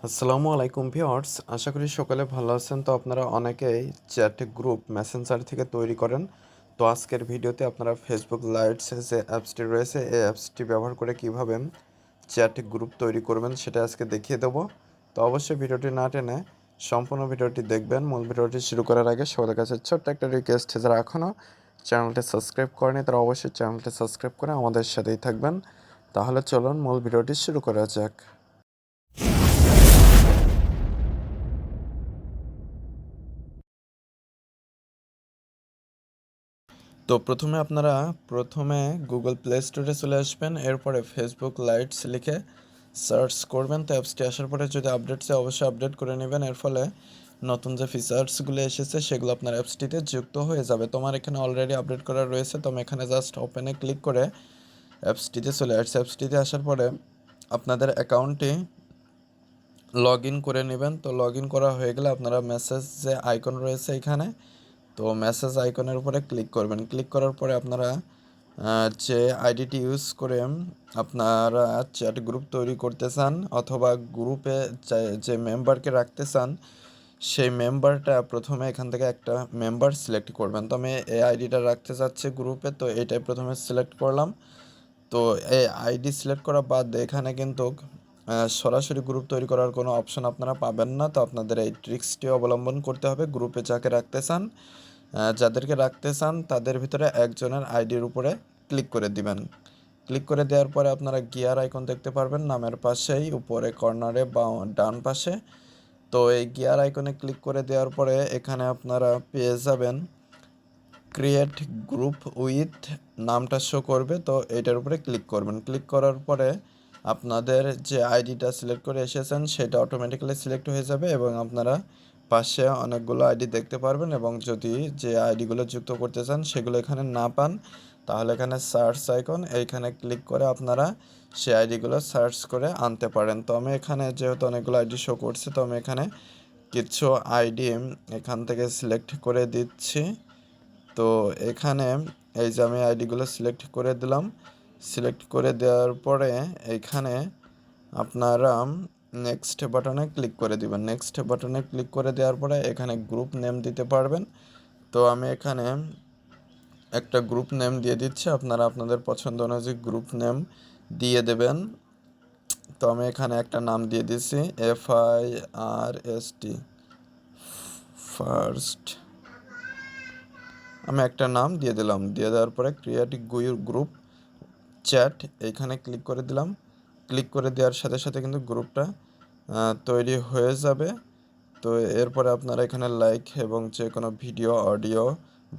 আসসালামু আলাইকুম ভিউয়ার্স, আশা করি সকলে ভালো আছেন। তো আপনারা অনেকেই চ্যাট গ্রুপ মেসেঞ্জার থেকে তৈরি করেন। তো আজকের ভিডিওতে আপনারা ফেসবুক লাইটস যে অ্যাপসটি রয়েছে এই অ্যাপসটি ব্যবহার করে কিভাবে চ্যাট গ্রুপ তৈরি করবেন সেটা আজকে দেখিয়ে দেবো। তো অবশ্যই ভিডিওটি না টেনে সম্পূর্ণ ভিডিওটি দেখবেন। মূল ভিডিওটি শুরু করার আগে সবার কাছে ছোট্ট একটা রিকোয়েস্ট, যারা এখনও চ্যানেলটি সাবস্ক্রাইব করেনি তারা অবশ্যই চ্যানেলটি সাবস্ক্রাইব করে আমাদের সাথেই থাকবেন। তাহলে চলুন মূল ভিডিওটি শুরু করা যাক। তো প্রথমে গুগল প্লে স্টোরে চলে আসবেন, এরপরে ফেসবুক লাইটস লিখে সার্চ করবেন। তো অ্যাপসটি আসার পরে যদি আপডেট চাই অবশ্যই আপডেট করে নেবেন, এর ফলে নতুন যে ফিচার্সগুলো এসেছে সেগুলো আপনার অ্যাপসটিতে যুক্ত হয়ে যাবে। তোমার এখানে অলরেডি আপডেট করা রয়েছে, তো আমি এখানে জাস্ট ওপেনে ক্লিক করে অ্যাপসটিতে চলে আসছি। অ্যাপসটিতে আসার পরে আপনাদের অ্যাকাউন্টটি লগ ইন করে নেবেন। তো লগ ইন করা হয়ে গেলে আপনারা মেসেজ যে আইকন রয়েছে এখানে, তো মেসেজ আইকনের উপরে ক্লিক করবেন। ক্লিক করার পরে আপনারা যে আইডিটি ইউজ করে আপনারা চ্যাট গ্রুপ তৈরি করতে চান অথবা গ্রুপে যে মেম্বারকে রাখতে চান সেই মেম্বারটা প্রথমে এখান থেকে একটা মেম্বার সিলেক্ট করবেন। তো আমি এই আইডিটা রাখতে চাচ্ছি গ্রুপে, তো এইটাই প্রথমে সিলেক্ট করলাম। তো এই আইডি সিলেক্ট করা বাদ এখানে কিন্তু সরাসরি গ্রুপ তৈরি করার কোনো অপশন আপনারা পাবেন না। তো আপনাদের এই ট্রিক্সটি অবলম্বন করতে হবে। গ্রুপে যাকে রাখতে চান যাদেরকে রাখতে চান তাদের ভিতরে একজনের আইডির উপরে ক্লিক করে দিবেন। ক্লিক করে দেওয়ার পরে আপনারা গিয়ার আইকন দেখতে পারবেন নামের পাশেই উপরে কর্নারে বা ডান পাশে। তো এই গিয়ার আইকনে ক্লিক করে দেওয়ার পরে এখানে আপনারা পেয়ে যাবেন ক্রিয়েট গ্রুপ উইথ নামটা শো করবে। তো এটার উপরে ক্লিক করবেন। ক্লিক করার পরে আপনাদের যে আইডিটা সিলেক্ট করে এসেছেন সেটা অটোমেটিক্যালি সিলেক্ট হয়ে যাবে এবং আপনারা পাশে অনেকগুলো আইডি দেখতে পারবেন। এবং যদি যে আইডিগুলো যুক্ত করতে চান সেগুলো এখানে না পান তাহলে এখানে সার্চ আইকন, এইখানে ক্লিক করে আপনারা সেই আইডিগুলো সার্চ করে আনতে পারেন। তো আমি এখানে যেহেতু অনেকগুলো আইডি শো করছে, তো আমি এখানে কিছু আইডি এখান থেকে সিলেক্ট করে দিচ্ছি। তো এখানে এই যে আমি আইডিগুলো সিলেক্ট করে দিলাম। সিলেক্ট করে দেওয়ার পরে এইখানে আপনারা নেক্সট বাটনে ক্লিক করে দিবেন। নেক্সট বাটনে ক্লিক করে দেওয়ার পরে এখানে গ্রুপ নেম দিতে পারবেন। তো আমি এখানে একটা গ্রুপ নেম দিয়ে দিচ্ছি, আপনারা আপনাদের পছন্দ অনুযায়ী গ্রুপ নেম দিয়ে দেবেন। তো আমি এখানে একটা নাম দিয়ে দিচ্ছি FIRST ফার্স্ট। আমি একটা নাম দিয়ে দিলাম। দিয়ে দেওয়ার পরে ক্রিয়েট গ্রুপ চ্যাট এইখানে ক্লিক করে দিলাম। ক্লিক করে দেওয়ার সাথে সাথে কিন্তু গ্রুপটা তৈরি হয়ে যাবে। তো এরপরে আপনারা এখানে লাইক এবং যে কোনো ভিডিও অডিও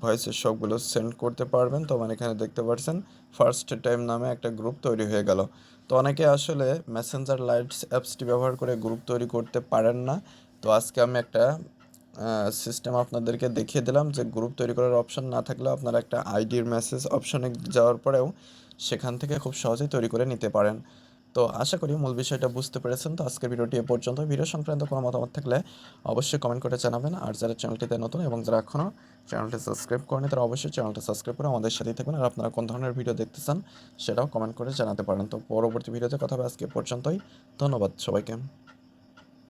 ভয়েসের সবগুলো সেন্ড করতে পারবেন। তো মানে এখানে দেখতে পাচ্ছেন ফার্স্ট টাইম নামে একটা গ্রুপ তৈরি হয়ে গেল। তো অনেকে আসলে মেসেঞ্জার লাইটস অ্যাপসটি ব্যবহার করে গ্রুপ তৈরি করতে পারেন না। তো আজকে আমি একটা সিস্টেম আপনাদেরকে দেখিয়ে দিলাম যে গ্রুপ তৈরি করার অপশন না থাকলেও আপনারা একটা আইডির মেসেজ অপশনে যাওয়ার পরেও সেখান থেকে খুব সহজেই তৈরি করে নিতে পারেন। তো আশা করি মূল বিষয়টা বুঝতে পেরেছেন। তো আজকের ভিডিওটি এ পর্যন্ত। ভিডিও সংক্রান্ত কোনো মতামত থাকলে অবশ্যই কমেন্ট করে জানাবেন। আর যারা চ্যানেলটিতে নতুন এবং যারা এখনও চ্যানেলটি সাবস্ক্রাইব করেনি তারা অবশ্যই চ্যানেলটি সাবস্ক্রাইব করে আমাদের সাথেই থাকবেন। আর আপনারা কোন ধরনের ভিডিও দেখতে চান সেটাও কমেন্ট করে জানাতে পারেন। তো পরবর্তী ভিডিওতে কথা হবে। আজকে এ পর্যন্তই। ধন্যবাদ সবাইকে।